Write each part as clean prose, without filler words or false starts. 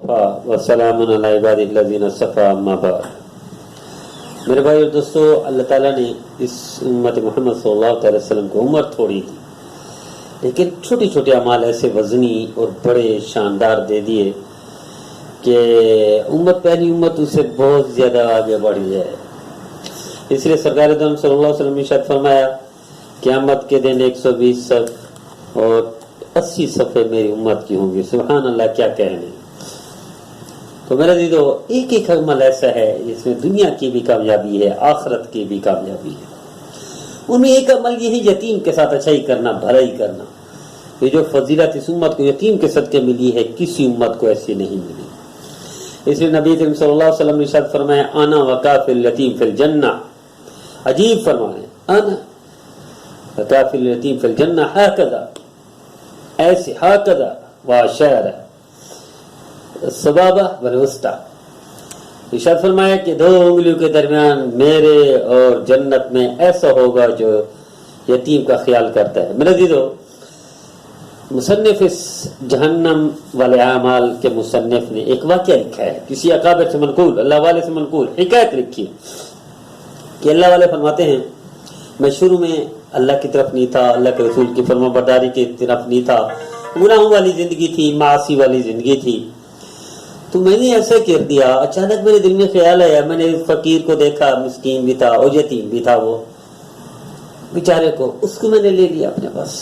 वस्सलामु अला इबादिल्लज़ीना इस्तफ़ा अम्मा बाद। मेरे भाई और दोस्तों, अल्लाह ताला ने इस उम्मत मोहम्मद सल्लल्लाहु अलैहि वसल्लम को उम्र थोड़ी दी, लेकिन छोटे छोटे अमाल ऐसे वजनी और बड़े शानदार दे दिए कि पहली उम्मत उससे बहुत ज़्यादा आगे बढ़ी है। इसलिए सरकार दो सल्लल्लाहु अलैहि वसल्लम ने इरशाद फरमाया, क़यामत के दिन 120 सफ़ और 80 सफ़े मेरी उम्मत की होंगी। सुभान अल्लाह, क्या कहने। तो मेरा दीदो, एक एक अमल ऐसा है जिसमें दुनिया की भी कामयाबी है, आखिरत की भी कामयाबी है। उनमें एक अमल ये है यतीम के साथ अच्छाई करना, भलाई करना। ये जो फजीलत इस उम्मत को यतीम के सदके मिली है, किसी उम्मत को ऐसी नहीं मिली। इसलिए नबी करीम सल्लल्लाहु अलैहि वसल्लम ने इरशाद फरमाया, आना वकाफिल यतीम फिल जन्ना। अजीब फरमाए, आना वकाफिल यतीम फिल जन्ना हाकदा, ऐसे हाकदा वाशारा सबाबा वलवस्ता। इरशाद फरमाया कि दो उंगलियों के दरमियान मेरे और जन्नत में ऐसा होगा जो यतीम का ख्याल करता है। मेरे दीदो, मुसन्निफ इस जहन्नम वाले आमाल के मुसन्निफ ने एक वाक़या लिखा है, किसी अकाबिर से मनकूल, अल्लाह वाले से मनकूल हिकायत लिखी कि अल्लाह वाले फरमाते हैं, मैं शुरू में अल्लाह की तरफ नहीं था, अल्लाह के रसूल की फरमाबरदारी की तरफ नहीं था, गुनाहों वाली जिंदगी थी, मासी वाली जिंदगी थी। तो मैंने ऐसा कर दिया, अचानक मेरे दिल में ख्याल आया, मैंने फकीर को देखा, मिस्कीन भी था और यतीम भी था, वो बेचारे को, उसको मैंने ले लिया अपने पास।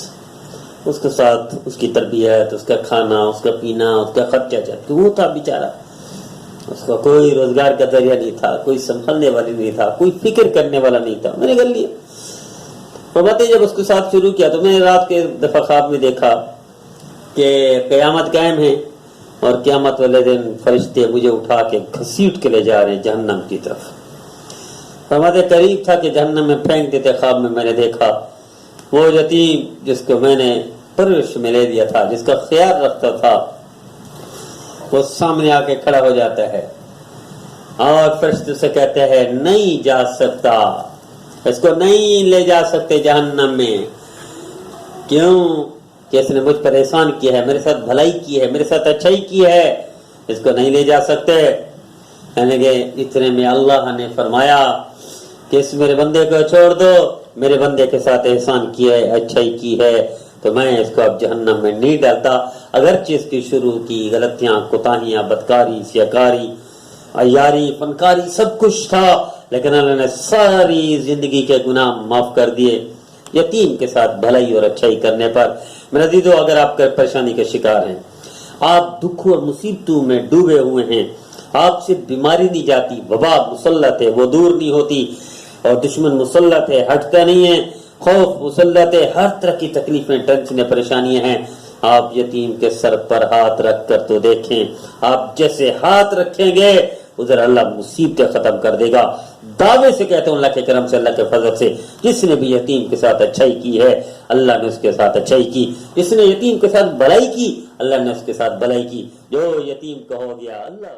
उसके साथ उसकी तरबियत, उसका खाना, उसका पीना, उसका खर्चा जाता, वो था बेचारा, उसका कोई रोजगार का जरिया नहीं था, कोई संभलने वाली नहीं था, कोई फिक्र करने वाला नहीं था, मैंने कर लिया। फरमाते जब उसके साथ शुरू किया तो मैंने रात के दफा ख्वाब में देखा कि क़यामत कायम है और क़यामत वाले दिन फरिश्ते मुझे उठा के घसीट के ले जा रहे हैं जहन्नम की तरफ। फरमाते करीब था कि जहन्नम में फेंक देते। ख्वाब में मैंने देखा वो यतीम जिसको मैंने परवरिश में ले दिया था, जिसका ख्याल रखता था, वो सामने आके खड़ा हो जाता है और फरिश्ते से कहते हैं, नहीं जा सकता, इसको नहीं ले जा सकते जहन्नम में। क्यों? कि इसने मुझ पर एहसान किया है, मेरे साथ भलाई की है, मेरे साथ अच्छाई की है, इसको नहीं ले जा सकते। कहने के इतने में अल्लाह ने फरमाया कि इस मेरे बंदे को छोड़ दो, मेरे बंदे के साथ एहसान किया है, अच्छाई की है, तो मैं इसको अब जहन्नम में नहीं डालता। अगरचे इसकी शुरू की गलतियां, कोताहियां, बदकारी, सियाकारी, अयारी, फनकारी सब कुछ था, लेकिन अल्लाह ने सारी जिंदगी के गुनाह माफ कर दिए यतीम के साथ भलाई और अच्छाई करने पर। मेरा दीदो, अगर आप परेशानी के शिकार हैं, आप दुख और मुसीबतों में डूबे हुए हैं, आपसे बीमारी नहीं जाती, वबा मुसल्लत है, वो दूर नहीं होती, और दुश्मन मुसल्लत है, हटता नहीं है, खौफ मुसल्लत है, हर तरह की तकलीफें, टेंशनें, परेशानियां हैं, आप यतीम के सर पर हाथ रख कर तो देखें, आप जैसे हाथ रखेंगे उधर अल्लाह मुसीबतें खत्म कर देगा। दावे से कहते हैं अल्लाह के करम से, अल्लाह के फजल से, जिसने भी यतीम के साथ अच्छाई की है अल्लाह ने उसके साथ अच्छाई की, जिसने यतीम के साथ भलाई की अल्लाह ने उसके साथ भलाई की। जो यतीम का हो गया अल्लाह